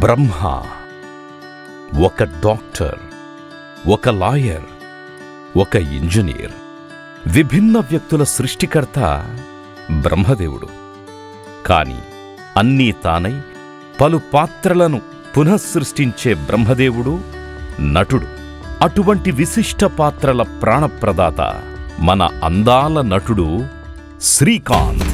బ్రహ్మ ఒక డాక్టర్, ఒక లాయర్, ఒక ఇంజనీర్, విభిన్న వ్యక్తుల సృష్టికర్త బ్రహ్మదేవుడు. కాని అన్నీ తానై పలు పాత్రలను పునఃసృష్టించే బ్రహ్మదేవుడు నటుడు. అటువంటి విశిష్ట పాత్రల ప్రాణప్రదాత మన అందాల నటుడు శ్రీకాంత్.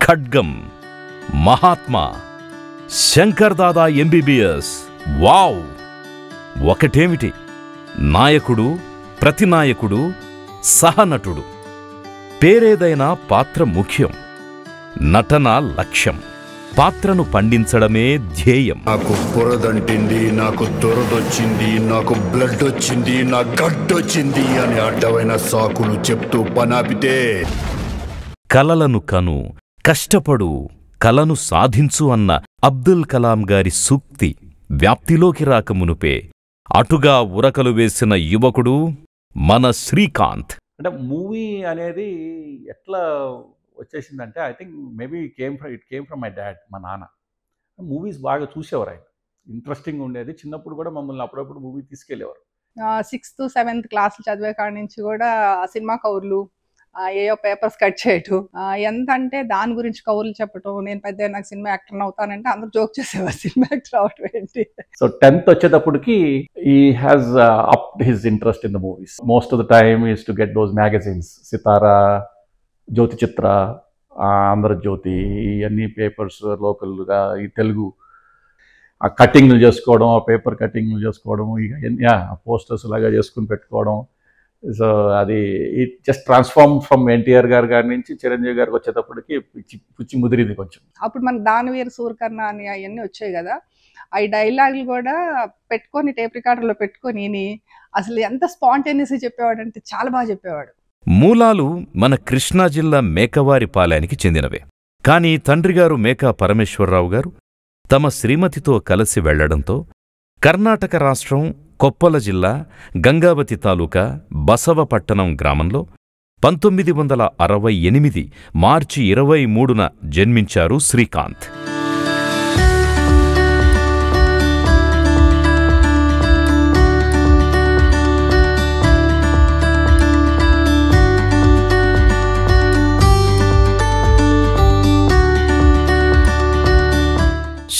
ఖడ్గం, మహాత్మా, శంకర్ దాదా ఎంబీబీఎస్. వావ్! ఒకటేమిటి, నాయకుడు, ప్రతినాయకుడు, సహనటుడు. పేరేదైనా పాత్ర ముఖ్యం, నటన లక్ష్యం. పాత్రను పండించడమే ధ్యేయం. నాకు పొరదంటింది, నాకు దొరదొచ్చింది, నాకు బ్లడ్ వచ్చింది, నా గడ్డొచ్చింది అని అడ్డమైన సాకులు చెప్తూ పనాపితే, కలలను కను, కష్టపడు, కలను సాధించు అన్న అబ్దుల్ కలాం గారి సూక్తి వ్యాప్తిలోకి రాకమునుపే అటుగా ఉరకలు వేసిన యువకుడు మన శ్రీకాంత్. అంటే మూవీ అనేది ఎట్లా వచ్చేసిందంటే, I think maybe it came from my dad. మా నాన్న మూవీస్ బాగా చూసేవారు, ఆయన ఇంట్రెస్టింగ్ ఉండేది. చిన్నప్పుడు కూడా మమ్మల్ని అప్పుడప్పుడు మూవీ తీసుకెళ్లేవారు. 6th 7th క్లాసులు చదివే కాడి నుంచి కూడా సినిమా కౌర్లు, ఏయో పేపర్స్ కట్ చేయటం, ఎంత అంటే దాని గురించి కౌర్లు చెప్పటం. నేను పెద్ద నాకు సినిమా యాక్టర్ అవుతానంటే అందరూ జోక్ చేసేవారు, సినిమా యాక్టర్ అవటం ఏంటి. సో 10th వచ్చేటప్పటికి he has upped his interest in the movies. Most of the time he used to get those magazines, సితారా, జ్యోతి చిత్ర, ఆంధ్రజ్యోతి, ఇవన్నీ పేపర్స్ లోకల్గా ఈ తెలుగు ఆ కటింగ్లు చేసుకోవడం, ఆ పేపర్ కటింగ్లు చేసుకోవడం, ఇక పోస్టర్స్ లాగా చేసుకుని పెట్టుకోవడం. సో అది it just transform from NTR గారి నుంచి చిరంజీవి గారికి వచ్చేటప్పటికి పిచ్చి ముదిరింది కొంచెం. అప్పుడు మన దానవీర సూరకర్ణ అని అవన్నీ వచ్చాయి కదా, ఆ డైలాగులు కూడా పెట్టుకొని టేప్ రికార్డర్లో పెట్టుకొని అసలు ఎంత స్పాంటేనియస్గా చెప్పేవాడు అంటే చాలా బాగా చెప్పేవాడు. మూలాలు మన కృష్ణా జిల్లా మేకవారిపాలెనికి చెందినవే. కాని తండ్రిగారు మేకా పరమేశ్వరరావు గారు తమ శ్రీమతితో కలిసి వెళ్లడంతో కర్ణాటక రాష్ట్రం కొప్పల జిల్లా గంగావతి తాలూకా బసవపట్టణం గ్రామంలో 1968 మార్చి 23న జన్మించారు శ్రీకాంత్.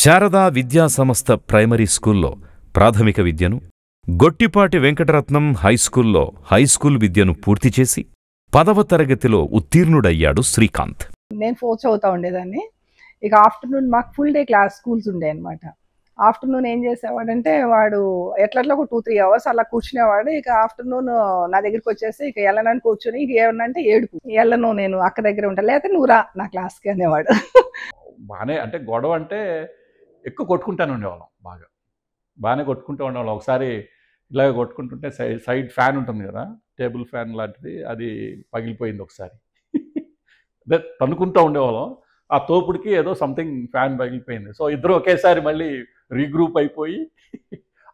శారదా విద్యా సంస్థ ప్రైమరీ స్కూల్లో ప్రాథమిక విద్యను, గొట్టిపాటి వెంకటరత్నం హైస్కూల్లో హైస్కూల్ విద్యను పూర్తి చేసి 10వ తరగతిలో ఉత్తీర్ణుడయ్యాడు శ్రీకాంత్. నేను 4th చదువుతా ఉండేదాన్ని. ఇక ఆఫ్టర్నూన్ మాకు ఫుల్ డే క్లాస్ స్కూల్స్ ఉండే అనమాట. ఆఫ్టర్నూన్ ఏం చేసేవాడంటే వాడు ఎట్లా 2-3 అవర్స్ అలా కూర్చునేవాడు. ఇక ఆఫ్టర్నూన్ నా దగ్గరికి వచ్చేసి ఇక వెళ్ళనని కూర్చొని ఇక ఏమన్నంటే ఏడుపు, వెళ్ళను నేను అక్క దగ్గర ఉంటా, లేకపోతే నువ్వు రా నా క్లాస్కి అనేవాడు. బాగానే అంటే గొడవ అంటే ఎక్కువ కొట్టుకుంటాను ఉండేవాళ్ళం, బాగానే కొట్టుకుంటూ ఉండేవాళ్ళం. ఒకసారి ఇలాగ కొట్టుకుంటుంటే సైడ్ ఫ్యాన్ ఉంటుంది కదా, టేబుల్ ఫ్యాన్ లాంటిది, అది పగిలిపోయింది ఒకసారి. అదే తన్నుకుంటూ ఉండేవాళ్ళం, ఆ తోపుడికి ఏదో సంథింగ్ ఫ్యాన్ పగిలిపోయింది. సో ఇద్దరు ఒకేసారి మళ్ళీ రీగ్రూప్ అయిపోయి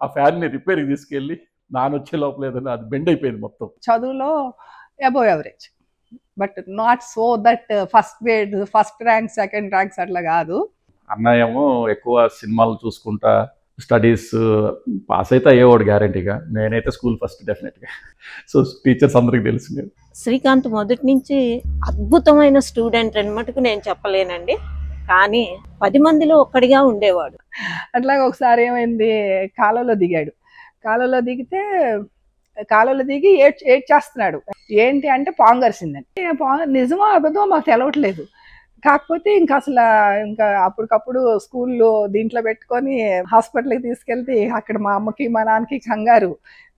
ఆ ఫ్యాన్ని రిపేర్కి తీసుకెళ్ళి నానొచ్చే లోపల ఏదైనా అది బెండ్ అయిపోయింది మొత్తం. చదువులో above average, but not so that first rank second ranks అట్లా కాదు. అన్నయ్య ఏమో ఎక్కువ సినిమాలు చూసుకుంటా స్టడీస్ పాస్ అయితే అయ్యేవాడు గ్యారంటీగా. నేనైతే స్కూల్ ఫస్ట్ డెఫినెట్గా. సో టీచర్స్ అందరికి తెలుసు. శ్రీకాంత్ మొదటి నుంచి అద్భుతమైన స్టూడెంట్ అని మటుకు నేను చెప్పలేనండి, కానీ 10 మందిలో ఒక్కడిగా ఉండేవాడు. అట్లాగే ఒకసారి ఏమైంది, కాలువలో దిగాడు. కాలువలో దిగి ఏడ్చేస్తున్నాడు. ఏంటి అంటే పాము కరిసిందని. నిజమో అబద్ధమో మాకు తెలవట్లేదు. కాకపోతే ఇంకా అప్పటికప్పుడు స్కూల్లో దీంట్లో పెట్టుకొని హాస్పిటల్కి తీసుకెళ్తే అక్కడ మా అమ్మకి మా నాన్నకి కంగారు,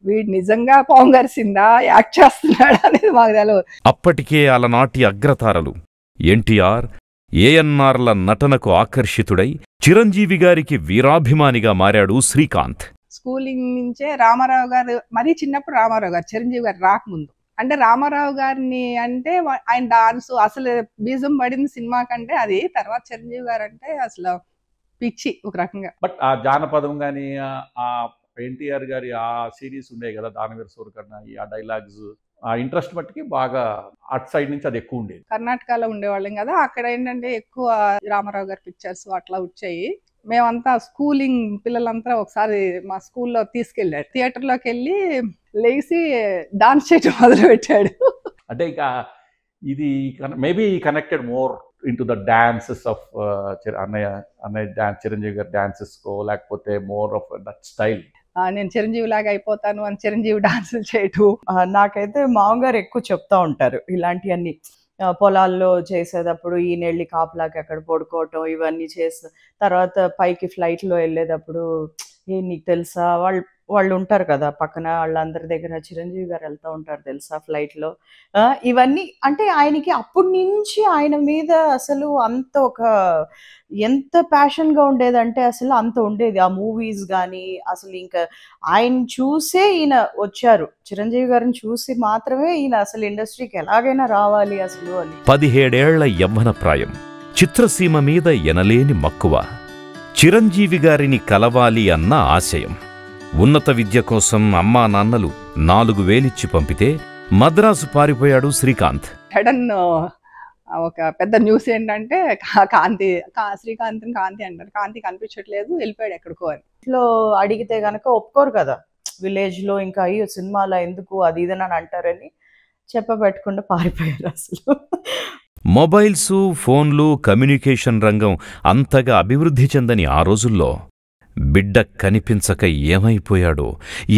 వీడు నిజంగా పాము కరిసిందా యాక్ట్ చేస్తున్నాడా అనేది మాకు తెలియదు. అప్పటికే అలనాటి అగ్రతారలు ఎన్టీఆర్, ఏఎన్ఆర్ల నటనకు ఆకర్షితుడై చిరంజీవి గారికి వీరాభిమానిగా మారాడు శ్రీకాంత్. స్కూలింగ్ నుంచే రామారావు గారు, మరీ చిన్నప్పుడు రామారావు గారు చిరంజీవి గారు రాకముందు అంటే రామారావు గారిని అంటే ఆయన డాన్స్ అసలు బీజం పడింది సినిమా కంటే అది. తర్వాత చిరంజీవి గారు అంటే అసలు పిచ్చి ఒక రకంగా. బట్ ఆ జానపదం కానీ ఆ ఎన్టీఆర్ గారి ఆ సిరీస్ ఉండే కదా, దానవీర సూరకర్ణ, ఆ డైలాగ్స్, ఆ ఇంట్రెస్ట్ బట్టికి బాగా అటు సైడ్ నుంచి అది ఎక్కువ ఉండేది. కర్ణాటకలో ఉండేవాళ్ళం కదా, అక్కడ ఏంటంటే ఎక్కువ రామారావు గారి పిక్చర్స్ అట్లా వచ్చాయి. మేమంతా స్కూలింగ్ పిల్లలంతా ఒకసారి మా స్కూల్లో తీసుకెళ్ళాడు. థియేటర్లోకి వెళ్ళి లేచి డాన్స్ చేయడం మొదలు పెట్టాడు. అంటే ఇక ఇది maybe connected more into the dances of అన్నయ్య చిరంజీవి గారి డాన్సెస్కో, లేకపోతే మోర్ ఆఫ్ దట్ స్టైల్. నేను చిరంజీవి లాగా అయిపోతాను అని చిరంజీవి డాన్సులు చేయటం. నాకైతే మామగారు ఎక్కువ చెప్తా ఉంటారు ఇలాంటివన్నీ. పొలాల్లో చేసేటప్పుడు ఈయనెళ్ళి కాపులాకి అక్కడ పడుకోవటం ఇవన్నీ చేస్తా. తర్వాత పైకి ఫ్లైట్లో వెళ్ళేటప్పుడు నీకు తెలుసా వాళ్ళు ఉంటారు కదా పక్కన, వాళ్ళందరి దగ్గర చిరంజీవి గారు వెళ్తూ ఉంటారు తెలుసా ఫ్లైట్లో. ఇవన్నీ అంటే ఆయనకి అప్పటి నుంచి ఆయన మీద అసలు అంత ఒక ఎంత ప్యాషన్గా ఉండేదంటే అసలు అంత ఉండేది. ఆ మూవీస్ కానీ అసలు ఇంకా ఆయన చూసే ఈయన వచ్చారు. చిరంజీవి గారిని చూసి మాత్రమే ఈయన అసలు ఇండస్ట్రీకి ఎలాగైనా రావాలి అసలు అని. 17 ఏళ్ల యవ్వన ప్రాయం, చిత్రసీమ మీద ఎనలేని మక్కువ, చిరంజీవి గారిని కలవాలి అన్న ఆశయం. ఉన్నత విద్య కోసం అమ్మా నాన్నలు 4,000 పంపితే మద్రాసు పారిపోయాడు శ్రీకాంత్. సడన్ ఒక పెద్ద న్యూస్ ఏంటంటే శ్రీకాంత్ని కాంతి అంటారు, కాంతి కనిపించట్లేదు, వెళ్ళిపోయాడు ఎక్కడికో అని. ఇంట్లో అడిగితే గనక ఒప్పుకోరు కదా, విలేజ్లో ఇంకా అయ్యో సినిమాలో ఎందుకు అది ఇదని అంటారని చెప్పబెట్టకుండా పారిపోయారు అసలు. మొబైల్సు, ఫోన్లు, కమ్యూనికేషన్ రంగం అంతగా అభివృద్ధి చెందని ఆ రోజుల్లో బిడ్డ కనిపించక ఏమైపోయాడో,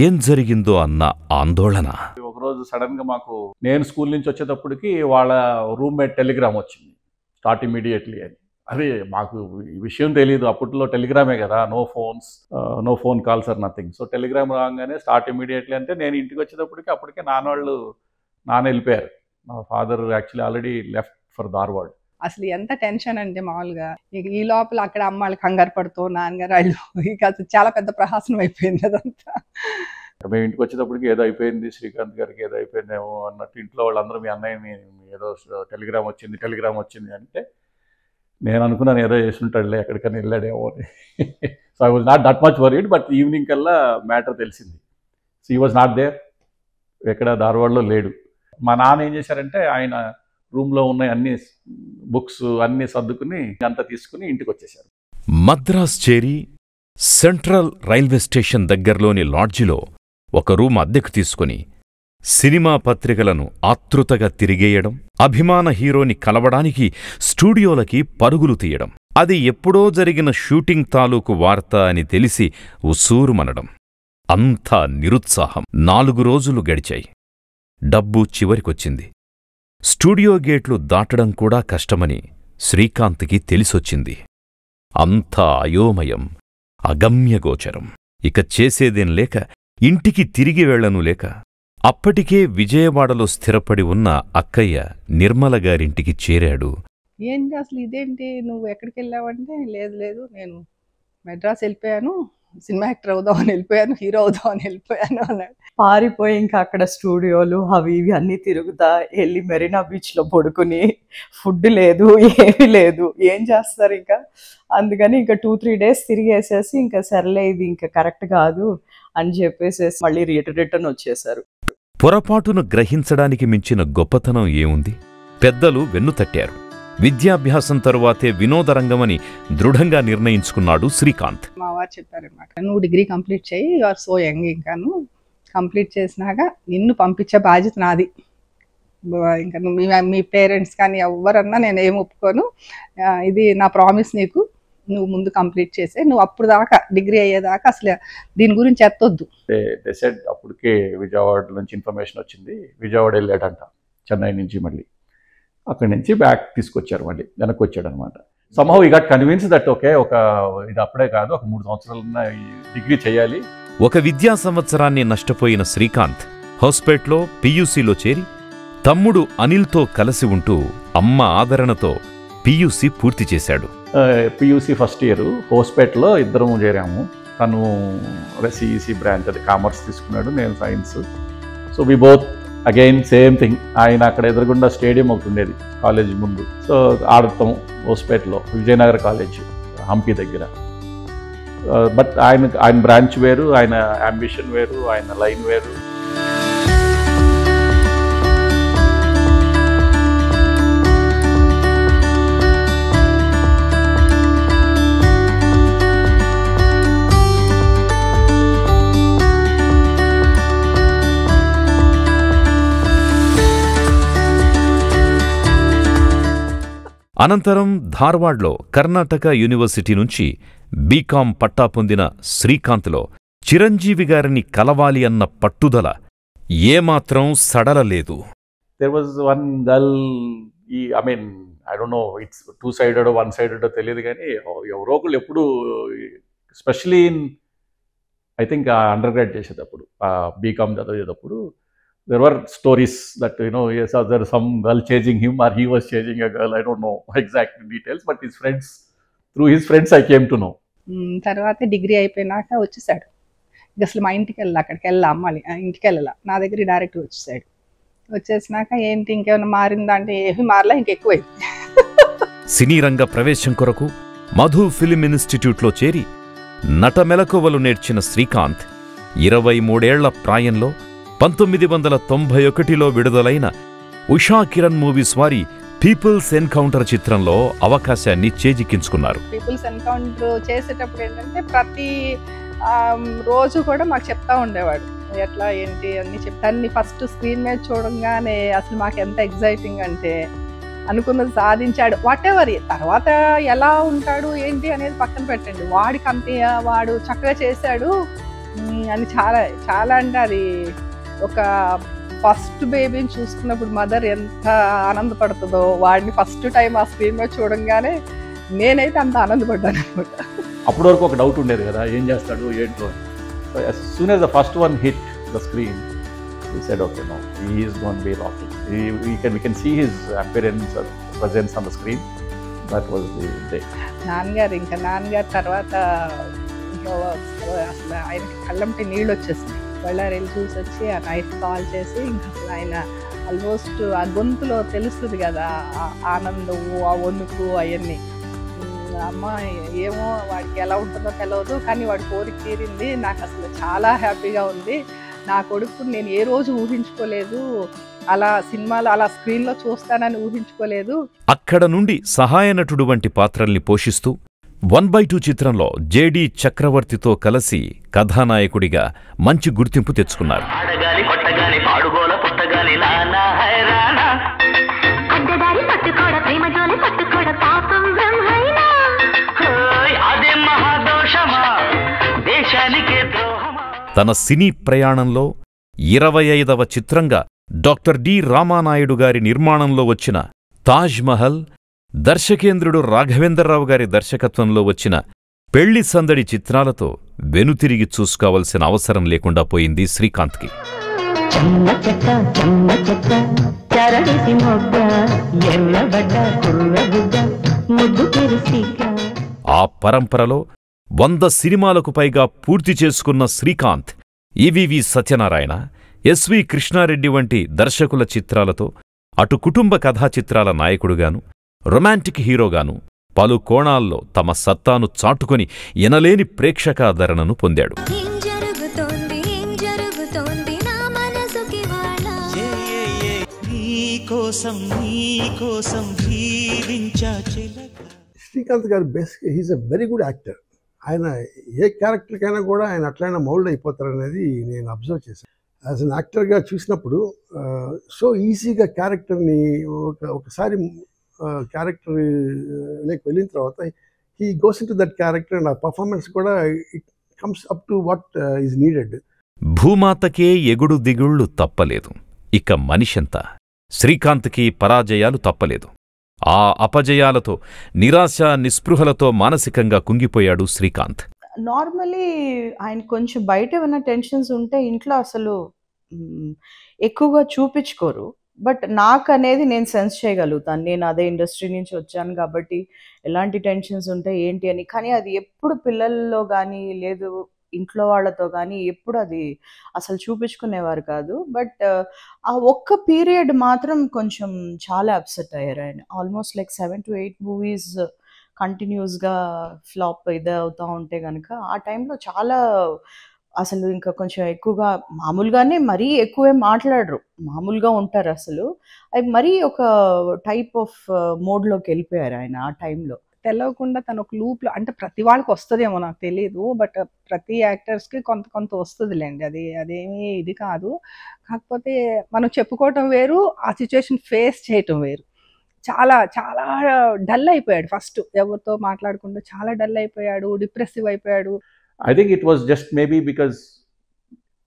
ఏం జరిగిందో అన్న ఆందోళన. ఒకరోజు సడన్ గా మాకు, నేను స్కూల్ నుంచి వచ్చేటప్పటికి వాళ్ళ రూమ్మేట్ టెలిగ్రామ్ వచ్చింది, స్టార్ట్ ఇమీడియట్లీ అని. అదే మాకు ఈ విషయం తెలియదు, అప్పట్లో టెలిగ్రామే కదా, no phone calls or nothing. So telegram రాగానే స్టార్ట్ ఇమీడియట్లీ అంటే నేను ఇంటికి వచ్చేటప్పటికి అప్పటికే నాన్న వెళ్ళిపోయారు. మా father actually already left for Dharwad. అసలు ఎంత టెన్షన్ అంటే మామూలుగా ఈ లోపల అక్కడ అమ్మాళ్ళు కంగారు పడుతూ నాన్నగారు వాళ్ళు ఇక చాలా పెద్ద ప్రహాసనం అయిపోయింది అదంతా. మేము ఇంటికి వచ్చేటప్పటికి ఏదో అయిపోయింది, శ్రీకాంత్ గారికి ఏదో అయిపోయిందేమో అన్నట్టు ఇంట్లో వాళ్ళందరూ మీ అన్నయ్యని ఏదో టెలిగ్రామ్ వచ్చింది అంటే నేను అనుకున్నాను ఏదో చేస్తుంటాడులే, ఎక్కడికైనా వెళ్ళాడేమో అని. So I was not that much worried. But evening కల్లా మ్యాటర్ తెలిసింది. So he was not there, ఎక్కడ ధార్వాడ్లో లేడు. మా నాన్న ఏం చేశారంటే ఆయన రూమ్లో ఉన్న అన్ని బుక్స్ అన్ని సర్దుకుని అంతా తీసుకుని ఇంటికి వచ్చేశారు. మద్రాస్ చేరి సెంట్రల్ రైల్వే స్టేషన్ దగ్గర్లోని లాడ్జిలో ఒక రూమ్ అద్దెకు తీసుకుని సినిమా పత్రికలను ఆతృతగా తిరిగేయడం, అభిమాన హీరోని కలవడానికి స్టూడియోలకి పరుగులు తీయడం, అది ఎప్పుడో జరిగిన షూటింగ్ తాలూకు వార్త అని తెలిసి ఉసూరుమనడం. అంతా నిరుత్సాహం. 4 రోజులు గడిచాయి. డబ్బు చివరికొచ్చింది. స్టూడియో గేట్లు దాటడం కూడా కష్టమని శ్రీకాంత్కి తెలిసొచ్చింది. అంతా అయోమయం, అగమ్యగోచరం. ఇక చేసేదేం లేక ఇంటికి తిరిగి వెళ్లను లేక అప్పటికే విజయవాడలో స్థిరపడి ఉన్న అక్కయ్య నిర్మల గారింటికి చేరాడు. ఏంటి అసలు ఇదేంటి, నువ్వు ఎక్కడికి వెళ్ళావంటే లేదు నేను మెడ్రాస్ వెళ్ళిపోయాను, సినిమా యాక్టర్ అవుదామని వెళ్ళిపోయాను, హీరో అవుదామని వెళ్ళిపోయాను అన్నాడు. పారిపోయి ఇంకా అక్కడ స్టూడియోలు అవి ఇవి అన్నీ తిరుగుతా వెళ్ళి మెరీనా బీచ్లో పడుకుని, ఫుడ్ లేదు ఏమీ లేదు, ఏం చేస్తారు ఇంకా. అందుకని ఇంకా 2-3 డేస్ తిరిగేసేసి ఇంకా సర్లే ఇది ఇంకా కరెక్ట్ కాదు అని చెప్పేసేసి మళ్ళీ రిటర్న్ వచ్చేశారు. పొరపాటును గ్రహించడానికి మించిన గొప్పతనం ఏముంది? పెద్దలు వెన్నుతట్టారు. విద్యాభ్యాసం తరువాతే వినోదరంగమని దృఢంగా నిర్ణయించుకున్నాడు శ్రీకాంత్. మా వారు చెప్పారన్నమాట, నువ్వు డిగ్రీ కంప్లీట్ చేయి, యు ఆర్ సో యంగ్, ఇంకాను కంప్లీట్ చేసినాక నిన్ను పంపించే బాధ్యత నాది. ఇంకా మీ పేరెంట్స్ కానీ ఎవరన్నా నేను ఏం ఒప్పుకోను, ఇది నా ప్రామిస్ నీకు, నువ్వు ముందు కంప్లీట్ చేసే, నువ్వు అప్పుడు దాకా డిగ్రీ అయ్యేదాకా అసలు దీని గురించి ఎత్తొద్దు. అప్పటికే విజయవాడ నుంచి ఇన్ఫర్మేషన్ వచ్చింది, విజయవాడ వెళ్ళాడంట చెన్నై నుంచి. మళ్ళీ అక్కడి నుంచి బ్యాక్ తీసుకొచ్చారు, మళ్ళీ వెనక్కి వచ్చాడు అనమాట. సమ్హౌ ఈ గాట్ కన్విన్స్ దట్ ఓకే, ఇది అప్పుడే కాదు, ఒక 3 సంవత్సరాలన్నా డిగ్రీ చేయాలి. ఒక విద్యా సంవత్సరాన్ని నష్టపోయిన శ్రీకాంత్ హౌస్పేట్లో పియూసీలో చేరి తమ్ముడు అనిల్తో కలిసి ఉంటూ అమ్మ ఆదరణతో పియూసీ పూర్తి చేశాడు. పియూసీ ఫస్ట్ ఇయర్ హౌస్పేట్లో ఇద్దరము చేరాము. తను సిఈసి బ్రాంచ్, అది కామర్స్ తీసుకున్నాడు, నేను science. So we both again same thing, ఆయన అక్కడ ఎదురుగుండా స్టేడియం ఒకటి ఉండేది కాలేజ్ ముందు. సో ఆడతాం హోస్పేటలో, విజయనగర కాలేజ్ హంపి దగ్గర. బట్ ఆయన బ్రాంచ్ వేరు, ఆయన అంబిషన్ వేరు, ఆయన లైన్ వేరు. అనంతరం ధార్వాడ్లో కర్ణాటక యూనివర్సిటీ నుంచి బీకాం పట్టా పొందిన శ్రీకాంత్లో చిరంజీవి గారిని కలవాలి అన్న పట్టుదల ఏమాత్రం సడలలేదు. There was one girl, I mean I don't know it's two sided one sided తెలియదు, కానీ ఎవరో ఒకళ్ళు ఎప్పుడు, especially in I think undergrad చేసేటప్పుడు, బీకామ్ చదివేటప్పుడు, there were stories that, yes, there was some girl chasing him or he was chasing a girl. I don't know exact details, but his friends, through his friends I came to know. తర్వాత degree అయిపోయినాక వచ్చేసాడు. అసలు మా ఇంటికి అక్కడికి అమ్మాలి, ఇంటికి వెళ్ళాల, నా దగ్గర డైరెక్ట్ వచ్చేసాడు. వచ్చేసినాక ఏంటి ఇంకేమైనా మారిందా అంటే ఏమీ మారలా, ఇంకెక్కువైంది. సినీ రంగ ప్రవేశం కొరకు మధు ఫిలిం ఇన్స్టిట్యూట్లో చేరి నటమెలకువలు నేర్చిన శ్రీకాంత్ 23 ఏళ్ల ప్రాయంలో 1991లో విడుదలైన ఉషా కిరణ్ మూవీస్ వారి పీపుల్స్ ఎన్కౌంటర్ చిత్రంలో అవకాశాన్ని చేజిక్కించుకున్నారు. పీపుల్స్ ఎన్కౌంటర్ చేసేటప్పుడు ఏంటంటే ప్రతి రోజు కూడా మాకు చెప్తా ఉండేవాడు, ఎట్లా ఏంటి అన్ని చెప్తాన్ని. ఫస్ట్ స్క్రీన్ మీద చూడంగానే అసలు మాకు ఎంత ఎగ్జైటింగ్ అంటే, అనుకున్నది సాధించాడు. వాట్ ఎవర్ తర్వాత ఎలా ఉంటాడు ఏంటి అనేది పక్కన పెట్టండి, వాడికి అంతే, వాడు చక్కగా చేశాడు అని చాలా చాలా అంటే అది ఒక ఫస్ట్ బేబీని చూసుకున్నప్పుడు మదర్ ఎంత ఆనందపడుతుందో, వాడిని ఫస్ట్ టైం ఆ స్క్రీన్ మీద చూడంగానే నేనైతే అంత ఆనందపడ్డాను అనమాట. అప్పటి వరకు ఒక డౌట్ ఉండేది కదా, ఏం చేస్తాడు ఏంటో. So as soon as the first one hit the screen, we said, okay, no, he is going to be rocking. We can see his appearance or presence on the screen. That was the day. నాన్నగారు తర్వాత ఇంకా అసలు ఆయనకి కళ్ళంటే నీళ్ళు వచ్చేసింది. బళ్ళారి వెళ్ళి చూసి వచ్చి ఆ నైట్ కాల్ చేసి, ఇంకా అసలు ఆయన ఆల్మోస్ట్ ఆ గొంతులో తెలుస్తుంది కదా ఆనందము, ఆ వణుకు అవన్నీ. అమ్మ ఏమో వాడికి ఎలా ఉంటుందో తెలియదు, కానీ వాడి కోరిక తీరింది, నాకు అసలు చాలా హ్యాపీగా ఉంది. నా కొడుకు నేను ఏ రోజు ఊహించుకోలేదు, అలా సినిమాలో అలా స్క్రీన్లో చూస్తానని ఊహించుకోలేదు. అక్కడ నుండి సహాయ నటుడు వంటి పాత్రల్ని పోషిస్తూ 1/2 చిత్రంలో జేడి చక్రవర్తితో కలిసి కథానాయకుడిగా మంచి గుర్తింపు తెచ్చుకున్నారు. తన సినీ ప్రయాణంలో 25వ చిత్రంగా డాక్టర్ డి రామానాయుడు గారి నిర్మాణంలో వచ్చిన తాజ్ మహల్, దర్శకేంద్రుడు రాఘవేంద్రరావు గారి దర్శకత్వంలో వచ్చిన పెళ్లి సందడి చిత్రాలతో వెనుతిరిగి చూసుకోవలసిన అవసరం లేకుండా పోయింది శ్రీకాంత్కి. ఆ పరంపరలో 100 సినిమాలకు పైగా పూర్తి చేసుకున్న శ్రీకాంత్ ఈవీవి సత్యనారాయణ, ఎస్వి కృష్ణారెడ్డి వంటి దర్శకుల చిత్రాలతో అటు కుటుంబ కథా చిత్రాల నాయకుడుగాను, రొమాంటిక్ హీరోగాను పలు కోణాల్లో తమ సత్తాను చాటుకొని ఎనలేని ప్రేక్షకాదరణను పొందాడు. శ్రీకాంత్ గారు basic he's a very good actor. ఆయన ఏ క్యారెక్టర్కైనా కూడా ఆయన అట్లయినా మౌల్డ్ అయిపోతారనేది నేను అబ్జర్వ్ చేశాను. యాజ్ అన్ యాక్టర్గా చూసినప్పుడు సో ఈజీగా క్యారెక్టర్ని ఒకసారి క్యారెక్టర్ లైక్ వెళ్ళిన తర్వాత he goes in to that character and ఆ పర్ఫార్మెన్స్ కూడా it comes up to what is needed. భూమాతకే ఎగుడు దిగుళ్ళు తప్పలేదు, ఇక మనిషంతా. శ్రీకాంత్కి పరాజయాలు తప్పలేదు. ఆ అపజయాలతో నిరాశ నిస్పృహలతో మానసికంగా కుంగిపోయాడు శ్రీకాంత్. నార్మలీ ఆయన కొంచెం బయట ఏమైనా టెన్షన్స్ ఉంటే ఇంట్లో అసలు ఎక్కువగా చూపించుకోరు. బట్ నాకు అనేది నేను సెన్స్ చేయగలుగుతాను, నేను అదే ఇండస్ట్రీ నుంచి వచ్చాను కాబట్టి ఎలాంటి టెన్షన్స్ ఉంటాయి ఏంటి అని. కానీ అది ఎప్పుడు పిల్లల్లో కానీ లేదు ఇంట్లో వాళ్ళతో కానీ ఎప్పుడు అది అసలు చూపించుకునేవారు కాదు. బట్ ఆ ఒక్క పీరియడ్ మాత్రం కొంచెం చాలా అప్సెట్ అయ్యారు ఆయన. ఆల్మోస్ట్ లైక్ 7 to 8 మూవీస్ కంటిన్యూస్గా ఫ్లాప్ ఇది అవుతూ ఉంటే కనుక ఆ టైంలో చాలా అసలు ఇంకా కొంచెం ఎక్కువగా మామూలుగానే మరీ ఎక్కువే మాట్లాడరు, మామూలుగా ఉంటారు అసలు. అది మరీ ఒక టైప్ ఆఫ్ మోడ్లోకి వెళ్ళిపోయారు ఆయన ఆ టైంలో. తెలవకుండా తను ఒక లూప్లో, అంటే ప్రతి వాళ్ళకి వస్తుందేమో నాకు తెలియదు, బట్ ప్రతి యాక్టర్స్కి కొంత కొంత వస్తుందిలేండి, అదేమీ ఇది కాదు. కాకపోతే మనం చెప్పుకోవటం వేరు, ఆ సిచ్యువేషన్ ఫేస్ చేయటం వేరు. చాలా చాలా డల్ అయిపోయాడు ఫస్ట్, ఎవరితో మాట్లాడకుండా చాలా డల్ అయిపోయాడు, డిప్రెసివ్ అయిపోయాడు. I think it was just maybe because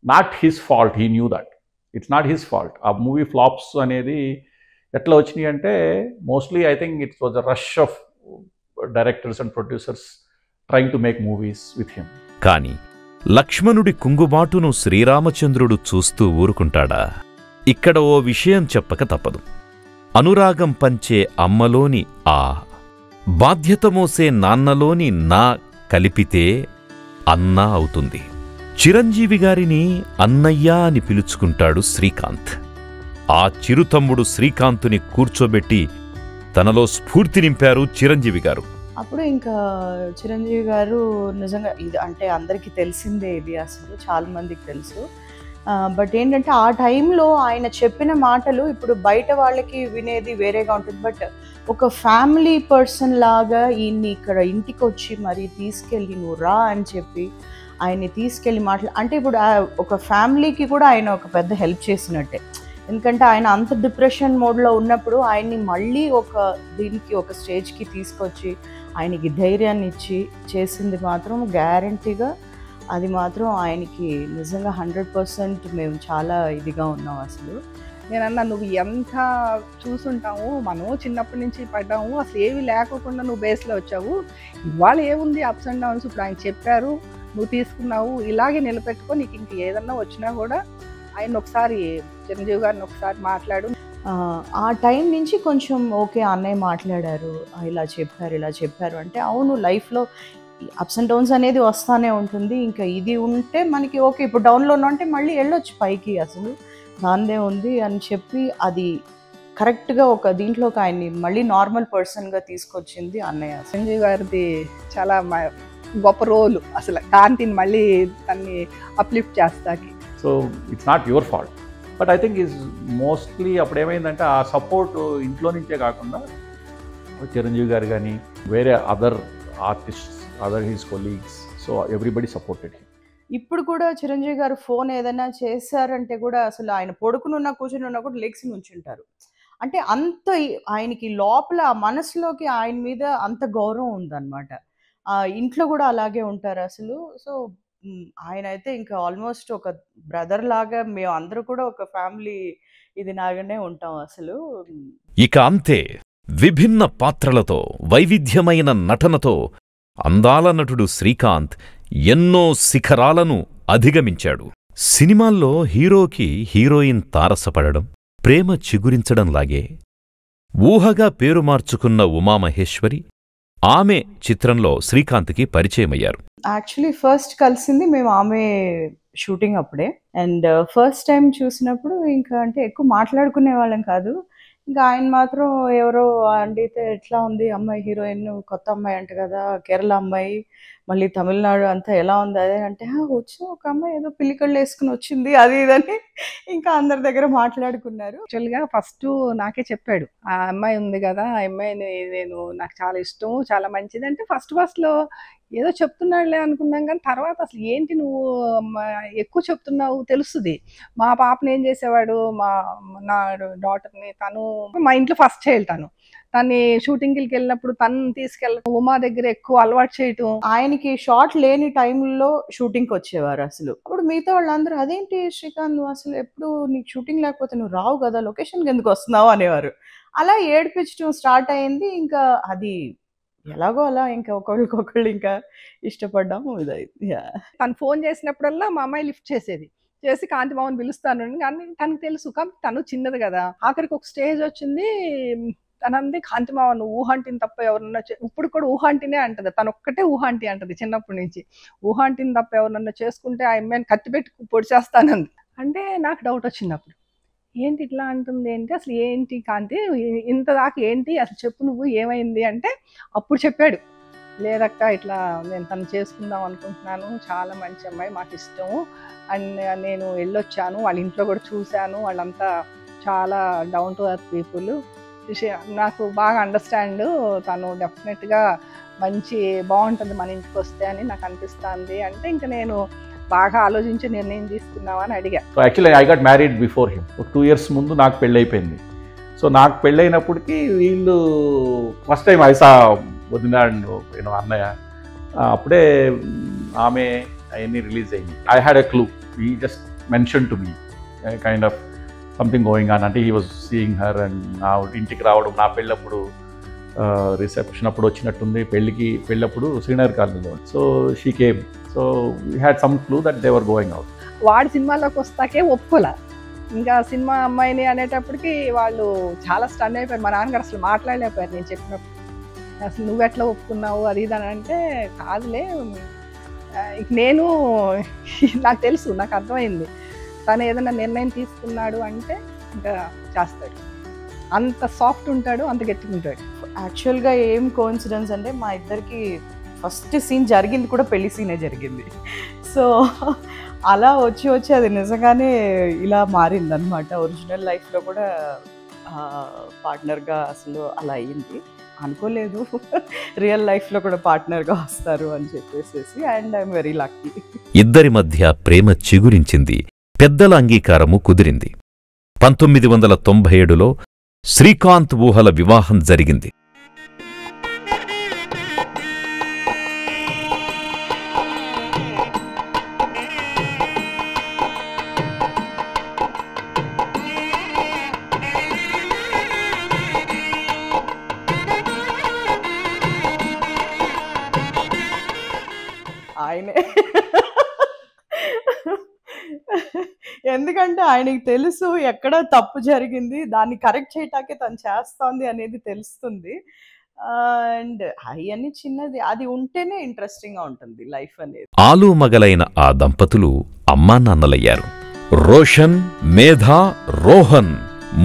not his fault. He knew that. It's not his fault. ఆ మూవీ ఫ్లాప్స్ అనేది ఎట్లా వచ్చినాయి అంటే mostly I think it was a rush of directors and producers trying to make movies with him. కాని లక్ష్మణుడి కుంగుబాటును శ్రీరామచంద్రుడు చూస్తూ ఊరుకుంటాడా? ఇక్కడ ఓ విషయం చెప్పక తప్పదు. అనురాగం పంచే అమ్మలోని ఆ, బాధ్యత మోసే నాన్నలోని నా కలిపితే అన్నా అవుతుంది. చిరంజీవి గారిని అన్నయ్యా అని పిలుచుకుంటాడు శ్రీకాంత్. ఆ చిరుతమ్ముడు శ్రీకాంతుని కూర్చోబెట్టి తనలో స్ఫూర్తి నింపారు చిరంజీవి గారు. అప్పుడు ఇంకా చిరంజీవి గారు నిజంగా ఇది అంటే అందరికీ తెలిసిందే, ఇది అసలు చాలా మందికి తెలుసు. బట్ ఏంటంటే ఆ టైంలో ఆయన చెప్పిన మాటలు ఇప్పుడు బయట వాళ్ళకి వినేది వేరేగా ఉంటుంది. బట్ ఒక ఫ్యామిలీ పర్సన్ లాగా ఈయన్ని ఇక్కడ ఇంటికి వచ్చి మరి తీసుకెళ్ళి నువ్వు రా అని చెప్పి ఆయన్ని తీసుకెళ్ళి అంటే ఇప్పుడు ఒక ఫ్యామిలీకి కూడా ఆయన ఒక పెద్ద హెల్ప్ చేసినట్టే. ఎందుకంటే ఆయన అంత డిప్రెషన్ మోడ్లో ఉన్నప్పుడు ఆయన్ని మళ్ళీ దీనికి ఒక స్టేజ్కి తీసుకొచ్చి ఆయనకి ధైర్యాన్ని ఇచ్చి చేసింది మాత్రం గ్యారంటీగా అది మాత్రం ఆయనకి నిజంగా 100% మేము చాలా ఇదిగా ఉన్నాం అసలు. నేనన్నా నువ్వు ఎంత చూసుంటావు, మనం చిన్నప్పటి నుంచి పడ్డాము, అసలు ఏవి లేకోకుండా నువ్వు బేస్లో వచ్చావు, ఇవాళ ఏముంది అప్స్ అండ్ డౌన్స్, ఇప్పుడు ఆయన చెప్పారు నువ్వు తీసుకున్నావు, ఇలాగే నిలబెట్టుకో, నీకు ఇంక ఏదన్నా వచ్చినా కూడా ఆయన ఒకసారి చిరంజీవి గారిని ఒకసారి మాట్లాడు. ఆ టైం నుంచి కొంచెం ఓకే అన్నయ్య మాట్లాడారు, ఇలా చెప్పారు అంటే అవును లైఫ్లో అప్స్ అండ్ డౌన్స్ అనేది వస్తానే ఉంటుంది, ఇంకా ఇది ఉంటే మనకి ఓకే ఇప్పుడు డౌన్లో ఉన్నా అంటే మళ్ళీ వెళ్ళొచ్చు పైకి, అసలు దాందే ఉంది అని చెప్పి అది కరెక్ట్గా ఒక దీంట్లోకి ఆయన్ని మళ్ళీ నార్మల్ పర్సన్గా తీసుకొచ్చింది అన్నయ్య. చిరంజీవి గారిది చాలా గొప్ప రోలు అసలు, కాంతిని మళ్ళీ దాన్ని అప్లిఫ్ట్ చేస్తాకి. So it's not your fault, but I think is mostly అప్పుడు ఏమైందంటే ఆ సపోర్ట్ ఇంట్లో నుంచే కాకుండా చిరంజీవి గారు కానీ వేరే other artists, other his colleagues, so everybody supported him. ఇప్పుడు కూడా చిరంజీవి గారు ఫోన్ ఏదైనా చేశారంటే కూడా అసలు ఆయన కూర్చుని ఉన్నా కూడా లెగ్స్ నుంచుంటారు. అంటే అంత ఆయనకి లోపల మనసులోకి ఆయన మీద అంత గౌరవం ఉందన్నమాట. ఇంట్లో కూడా అలాగే ఉంటారు అసలు. సో ఆయన అయితే ఇంకా ఆల్మోస్ట్ ఒక బ్రదర్ లాగా మేము అందరూ కూడా ఒక ఫ్యామిలీ ఇది లాగానే ఉంటాం అసలు. ఇక అంతే, విభిన్న పాత్రలతో వైవిధ్యమైన నటనతో అందాల నటుడు శ్రీకాంత్ ఎన్నో శిఖరాలను అధిగమించాడు. సినిమాల్లో హీరోకి హీరోయిన్ తారసపడడం, ప్రేమ చిగురించడంలాగే ఊహగా పేరు మార్చుకున్న ఉమామహేశ్వరి ఆమె చిత్రంలో శ్రీకాంత్కి పరిచయమయ్యారు. యాక్చువల్లీ ఫస్ట్ కలిసింది మేము ఆమె షూటింగ్ అప్పుడే. అండ్ ఫస్ట్ టైం చూసినప్పుడు ఇంకా అంటే ఎక్కువ మాట్లాడుకునే వాళ్ళం కాదు. ఇంకా ఆయన మాత్రం ఎవరో అడిగితే ఎట్లా ఉంది అమ్మాయి, హీరోయిన్ కొత్త అమ్మాయి అంట కదా, కేరళ అమ్మాయి, మళ్ళీ తమిళనాడు అంతా ఎలా ఉంది అదే అంటే వచ్చి ఒక అమ్మాయి ఏదో పిల్లికళ్ళు వేసుకుని వచ్చింది అది ఇదని ఇంకా అందరి దగ్గర మాట్లాడుకున్నారు. యాక్చువల్గా ఫస్ట్ నాకే చెప్పాడు, ఆ అమ్మాయి ఉంది కదా, ఆ అమ్మాయిని నాకు చాలా ఇష్టం, చాలా మంచిది అంటే ఫస్ట్లో ఏదో చెప్తున్నాడులే అనుకున్నాం. కానీ తర్వాత అసలు ఏంటి నువ్వు ఎక్కువ చెప్తున్నావు తెలుస్తుంది. మా పాపని ఏం చేసేవాడు, నా డాటర్ని, తను మా ఇంట్లో ఫస్ట్ చైల్డ్, తను షూటింగ్కి వెళ్ళినప్పుడు తను తీసుకెళ్ళడం, ఉమా దగ్గర ఎక్కువ అలవాటు చేయటం. ఆయనకి షార్ట్ లేని టైంలో షూటింగ్కి వచ్చేవారు అసలు. అప్పుడు మిగతా వాళ్ళందరూ అదేంటి శ్రీకాంత్ నువ్వు అసలు ఎప్పుడు నీకు షూటింగ్ లేకపోతే నువ్వు రావు కదా, లొకేషన్కి ఎందుకు వస్తున్నావు అనేవారు. అలా ఏడిపించడం స్టార్ట్ అయింది. ఇంకా అది ఎలాగో అలా ఇంకా ఒకళ్ళకొకళ్ళు ఇంకా ఇష్టపడ్డాము. ఇదైంది. తను ఫోన్ చేసినప్పుడల్లా మా అమ్మాయి లిఫ్ట్ చేసి కాంతి మామని పిలుస్తాను, కానీ తనకు తెలుసు, కానీ తను చిన్నది కదా. ఆఖరికి ఒక స్టేజ్ వచ్చింది, తనంది కాంతిమావ నువ్వు ఊహాంటిని తప్ప ఎవరన్నా ఇప్పుడు కూడా ఊహాంటినే అంటది, తను ఒక్కటే ఊహాంటి అంటది చిన్నప్పటి నుంచి. ఊహాంటిని తప్ప ఎవరన్నా చేసుకుంటే ఆ అమ్మాయిని కత్తి పెట్టి పొడి చేస్తానంది. అంటే నాకు డౌట్ వచ్చింది అప్పుడు, ఏంటి ఇట్లా అంటుంది ఏంటి, అసలు ఏంటి కాంతి ఇంత దాకా ఏంటి అసలు చెప్పు నువ్వు ఏమైంది అంటే అప్పుడు చెప్పాడు, లేదక్క ఇట్లా నేను తను చేసుకుందాం అనుకుంటున్నాను, చాలా మంచి అమ్మాయి మాకు ఇష్టము అండ్ నేను వెళ్ళొచ్చాను, వాళ్ళ ఇంట్లో కూడా చూశాను, వాళ్ళంతా చాలా డౌన్ టు ఎర్త్ పీపుల్, నాకు బాగా అండర్స్టాండ్, తను డెఫినెట్గా మంచి బాగుంటుంది మన ఇంటికి వస్తే అని నాకు అనిపిస్తుంది అంటే ఇంకా నేను బాగా ఆలోచించి నిర్ణయం తీసుకున్నావని అడిగా. So actually I got married before him. ఒక 2 years ముందు నాకు పెళ్ళైపోయింది. సో నాకు పెళ్ళైనప్పటికీ వీళ్ళు ఫస్ట్ టైం ఐసా వదిన అన్నయ్య అప్పుడే ఆమె అవన్నీ రిలీజ్ అయింది. I had a clue, he just mention to me kind of something going on, అంటే he was seeing her and నా ఇంటికి రావడం, నా పెళ్ళప్పుడు రిసెప్షన్ అప్పుడు వచ్చినట్టుంది, పెళ్ళప్పుడు శ్రీనగర్ కాలనీలో. So she came, so we had some clue that they were going out. వాడి సినిమాలోకి వస్తాకే ఒప్పుకోలే, ఇంకా సినిమా అమ్మాయిని అనేటప్పటికి వాళ్ళు చాలా స్టన్ అయిపోయారు. మా నాన్నగారు అసలు మాట్లాడలేకపోయారు నేను చెప్పినప్పుడు, అసలు నువ్వెట్లా ఒప్పుకున్నావు అది ఇది అని అంటే, కాదులే నేను నాకు తెలుసు, నాకు అర్థమైంది తను ఏదైనా నిర్ణయం తీసుకున్నాడు అంటే ఇంకా చేస్తాడు, అంత సాఫ్ట్ ఉంటాడు, అంత గట్టిగా ఉంటాడు. యాక్చువల్గా ఏం కోఇన్సిడెన్స్ అంటే మా ఇద్దరికి ఫస్ట్ సీన్ జరిగింది కూడా పెళ్లి సీనే జరిగింది. సో అలా వచ్చి అది నిజంగానే ఇలా మారిందనమాట. ఒరిజినల్ లైఫ్లో కూడా పార్ట్నర్గా అసలు అలా అయ్యింది, అనుకోలేదు రియల్ లైఫ్లో కూడా పార్ట్నర్గా వస్తారు అని చెప్పేసి. And I'm very lucky. ఇద్దరి మధ్య ప్రేమ చిగురించింది, పెద్దల అంగీకారము కుదిరింది. 1997లో శ్రీకాంత్ ఊహల వివాహం జరిగింది. ఆయనే ఎందుకంటే ఆయనకి తెలుసు ఎక్కడ తప్పు జరిగింది, దాన్ని కరెక్ట్ చేయటాకే తను చేస్తోంది అనేది తెలుస్తుంది. అండ్ అవన్నీ చిన్నది, అది ఉంటేనే ఇంట్రెస్టింగ్గా ఉంటుంది లైఫ్ అనేది. ఆలు మగలైన ఆ దంపతులు అమ్మానాన్నలయ్యారు. రోషన్, మేధా, రోహన్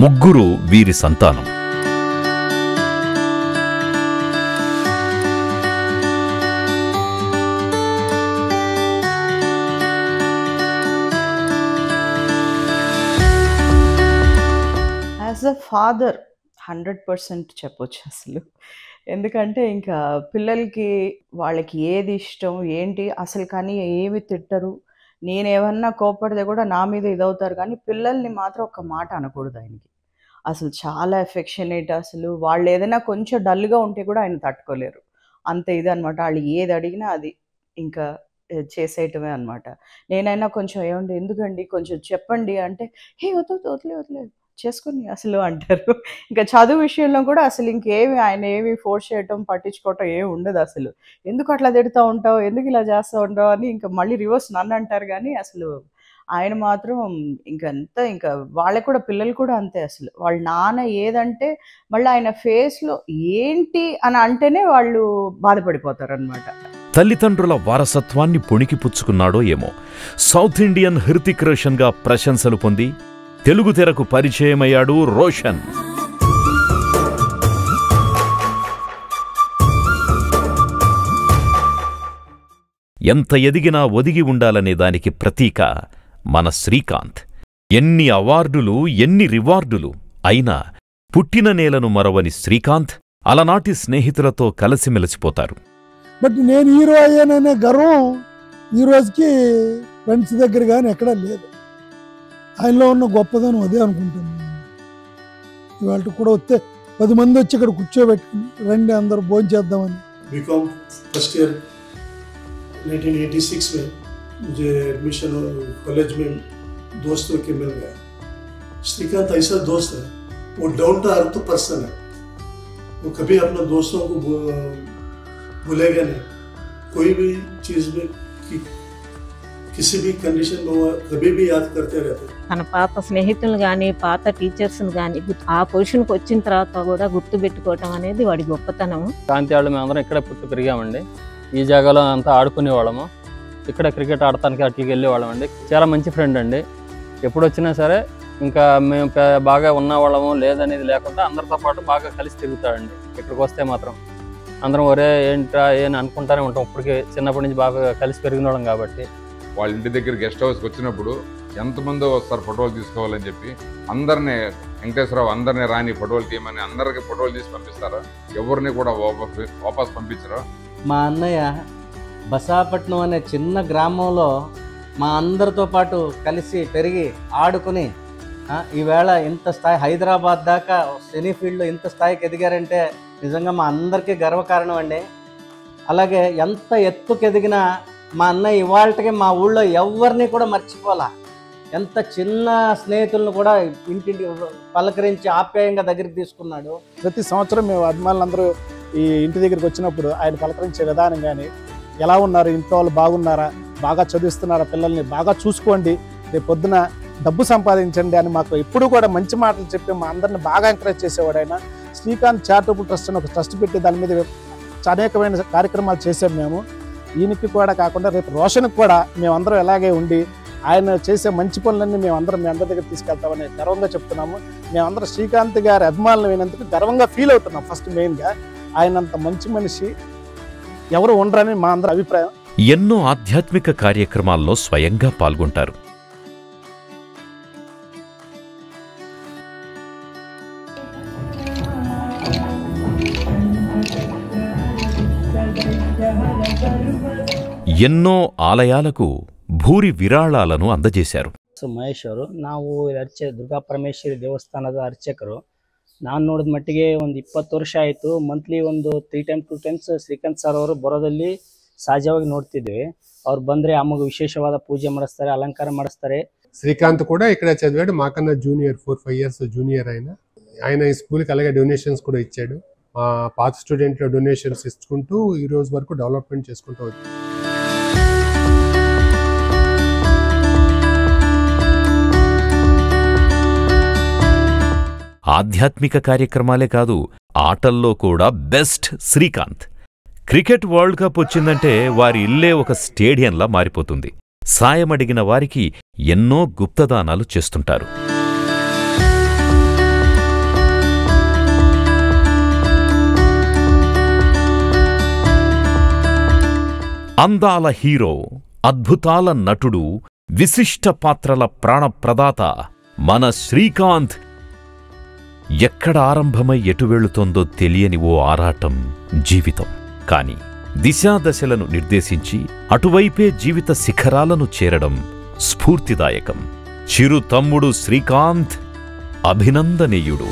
ముగ్గురు వీరి సంతానం. యాజ్ అ ఫాదర్ 100% చెప్పొచ్చు అసలు. ఎందుకంటే ఇంకా పిల్లలకి వాళ్ళకి ఏది ఇష్టం ఏంటి అసలు కానీ ఏమి తిట్టరు, నేనేమన్నా కోపడితే కూడా నా మీద ఇదవుతారు, కానీ పిల్లల్ని మాత్రం ఒక మాట అనకూడదు ఆయనకి. అసలు చాలా ఎఫెక్షనేట్, అసలు వాళ్ళు ఏదైనా కొంచెం డల్గా ఉంటే కూడా ఆయన తట్టుకోలేరు, అంత ఇది అనమాట. వాళ్ళు ఏది అడిగినా అది ఇంకా చేసేయటమే అనమాట. నేనైనా కొంచెం ఏమండి ఎందుకండి కొంచెం చెప్పండి అంటే, హే వదిలేదు చేసుకుని అసలు అంటారు. ఇంకా చదువు విషయంలో కూడా అసలు ఇంకేమి ఆయన ఏమి ఫోర్స్ చేయటం పట్టించుకోవటం ఏమి ఉండదు. అసలు ఎందుకు అట్లా తిడుతూ ఉంటావు, ఎందుకు ఇలా చేస్తూ ఉంటావు అని ఇంకా మళ్ళీ రివర్స్ నన్ను అంటారు. కానీ అసలు ఆయన మాత్రం ఇంకంతా, ఇంకా వాళ్ళకి కూడా పిల్లలు కూడా అంతే. అసలు వాళ్ళ నాన్న ఏదంటే మళ్ళీ ఆయన ఫేస్లో ఏంటి అని అంటేనే వాళ్ళు బాధపడిపోతారు అనమాట. తల్లిదండ్రుల వారసత్వాన్ని పొణికిపుచ్చుకున్నాడో ఏమో, సౌత్ ఇండియన్ హృతిక్ రోషన్గా ప్రశంసలు పొంది తెలుగు తెరకు పరిచయమయ్యాడు రోషన్. ఎంత ఎదిగినా ఒదిగి ఉండాలనే దానికి ప్రతీక మన శ్రీకాంత్. ఎన్ని అవార్డులు, ఎన్ని రివార్డులు అయినా పుట్టిన నేలను మరవని శ్రీకాంత్ అలనాటి స్నేహితులతో కలిసిమెలిసిపోతారు. బట్ నేను హీరో అయ్యాననే గర్వం ఈ రోజుకి ఫ్రెండ్స్ దగ్గర కానీ ఎక్కడా లేదు. ఆయనలో ఉన్న గొప్పదనం అదే అనుకుంటున్నాను. ఇవాళ కూడా వస్తే 10 మంది వచ్చి ఇక్కడ కూర్చోబెట్టుకుని రండి అందరూ భోజనం చేద్దామని. बीकॉम फर्स्ट ईयर 1986 में मुझे एडमिशन कॉलेज में दोस्तों के मिल गया. श्रीकांत ऐसा दोस्त है, वो डाउन टू अर्थ पर्सन है, वो कभी अपने दोस्तों को भूलेगा नहीं. कोई भी चीज़ में किसी भी कंडीशन में वो कभी भी याद करते रहते. తన పాత స్నేహితులు కానీ పాత టీచర్స్ని కానీ ఆ పొజిషన్కి వచ్చిన తర్వాత కూడా గుర్తుపెట్టుకోవటం అనేది వాడి గొప్పతనం. కాంతి వాళ్ళు మేమందరం ఇక్కడే పుట్టి పెరిగామండి. ఈ జాగాలో అంతా ఆడుకునేవాళ్ళము. ఇక్కడ క్రికెట్ ఆడటానికి అట్లకి వెళ్ళేవాళ్ళం అండి. చాలా మంచి ఫ్రెండ్ అండి. ఎప్పుడు వచ్చినా సరే ఇంకా మేము బాగా ఉన్నవాళ్ళము లేదనేది లేకుండా అందరితో పాటు బాగా కలిసి తిరుగుతాడండి. ఇక్కడికి వస్తే మాత్రం అందరం ఒరే ఏంట్రా ఏం అనుకుంటానే ఉంటాం. ఇప్పటికే చిన్నప్పటి నుంచి బాగా కలిసి పెరిగినోళ్ళం కాబట్టి. వాళ్ళ ఇంటి దగ్గర గెస్ట్ హౌస్కి వచ్చినప్పుడు ఎంతమందో వస్తారు ఫోటోలు తీసుకోవాలని చెప్పి అందరినీ వెంకటేశ్వరరావు అందరినీ రాని ఫోటోలు తీయమని అందరికి ఫోటోలు తీసి పంపిస్తారా? ఎవరిని కూడా వాపస్ పంపించరా? మా అన్నయ్య బసాపట్నం అనే చిన్న గ్రామంలో మా అందరితో పాటు కలిసి పెరిగి ఆడుకుని ఈవేళ ఇంత స్థాయి హైదరాబాద్ దాకా సినీ ఫీల్డ్లో ఇంత స్థాయికి ఎదిగారంటే నిజంగా మా అందరికీ గర్వకారణం అండి. అలాగే ఎంత ఎత్తుకు ఎదిగినా మా అన్నయ్య ఇవాళకి మా ఊళ్ళో ఎవరిని కూడా మర్చిపోలా. ఎంత చిన్న స్నేహితులను కూడా ఇంటింటి పలకరించి ఆప్యాయంగా దగ్గరికి తీసుకున్నాడు. ప్రతి సంవత్సరం మేము అభిమానులందరూ ఈ ఇంటి దగ్గరికి వచ్చినప్పుడు ఆయన పలకరించే విధానం కానీ, ఎలా ఉన్నారు, ఇంట్లో వాళ్ళు బాగున్నారా, బాగా చదివిస్తున్నారా, పిల్లల్ని బాగా చూసుకోండి, రేపు పొద్దున డబ్బు సంపాదించండి అని మాకు ఎప్పుడు కూడా మంచి మాటలు చెప్పి మా అందరిని బాగా ఎంకరేజ్ చేసేవాడు ఆయన. శ్రీకాంత్ చారిటబుల్ ట్రస్ట్ అని ఒక ట్రస్ట్ పెట్టి దాని మీద అనేకమైన కార్యక్రమాలు చేసాం మేము. ఈయనకి కూడా కాకుండా రేపు రోషన్కి కూడా మేమందరం ఎలాగే ఉండి ఆయన చేసే మంచి పనులన్నీ మేమందరం మీ అందరి దగ్గర తీసుకెళ్తామని గర్వంగా చెప్తున్నాము. మేమందరం శ్రీకాంత్ గారి అభిమానులు అయినందుకు గర్వంగా ఫీల్ అవుతున్నాం. ఫస్ట్ మెయిన్గా ఆయనంత మంచి మనిషి ఎవరు ఉండరని మా అందరి అభిప్రాయం. ఎన్నో ఆధ్యాత్మిక కార్యక్రమాల్లో స్వయంగా పాల్గొంటారు. ఎన్నో ఆలయాలకు ಭೂರಿ ವಿರಾಳಾలను అందజేశారు. ಮಹೇಶ್ವರು ನಾವು ದುರ್ಗಾ ಪರಮೇಶ್ವರಿ ದೇವಸ್ಥಾನದ ಅರ್ಚಕರು. ನಾನು ನೋಡಿದ ಮಟ್ಟಿಗೆ ಒಂದು 20 ವರ್ಷ ಆಯಿತು. ಮಂತ್ಲಿ ಒಂದು 3 ಟೈಮ್ 2 ಟೈಮ್ಸ್ ಶ್ರೀಕಾಂತ್ ಸರ್ ಅವರು ಬರೋದಲ್ಲಿ ಸಹಜವಾಗಿ ನೋಡ್ತಿದ್ವಿ. ಅವ್ರು ಬಂದರೆ ಅಮ್ಮಗೂ ವಿಶೇಷವಾದ ಪೂಜೆ ಮಾಡಿಸ್ತಾರೆ, ಅಲಂಕಾರ ಮಾಡಿಸ್ತಾರೆ. శ్రీకాంత్ కూడా ఇక్కడ చదివాడు. మాకన్నా జూనియర్ 4-5 ఇయర్స్ జూనియర్ ఆయన ఈ స్కూల్కి అలాగే డొనేషన్స్ కూడా ఇచ్చాడు. మా పాత స్టూడెంట్ల డొనేషన్స్ ఇచ్చుకుంటూ ఈ రోజు వరకు డెవలప్మెంట్ చేసుకుంటూ వచ్చాడు. ఆధ్యాత్మిక కార్యక్రమాలే కాదు, ఆటల్లో కూడా best Srikanth. Cricket world cup వచ్చిందంటే వారి ఇల్లే ఒక స్టేడియంలా మారిపోతుంది. సాయమడిగిన వారికి ఎన్నో గుప్తదానాలు చేస్తుంటారు. అందాల హీరో, అద్భుతాల నటుడు, విశిష్ట పాత్రల ప్రాణప్రదాత మన శ్రీకాంత్. ఎక్కడ ఆరంభమై ఎటు వెళుతోందో తెలియని ఓ ఆరాటం జీవితం. కాని దిశాదశలను నిర్దేశించి అటువైపే జీవిత శిఖరాలను చేరడం స్ఫూర్తిదాయకం. చిరు తమ్ముడు శ్రీకాంత్ అభినందనీయుడు.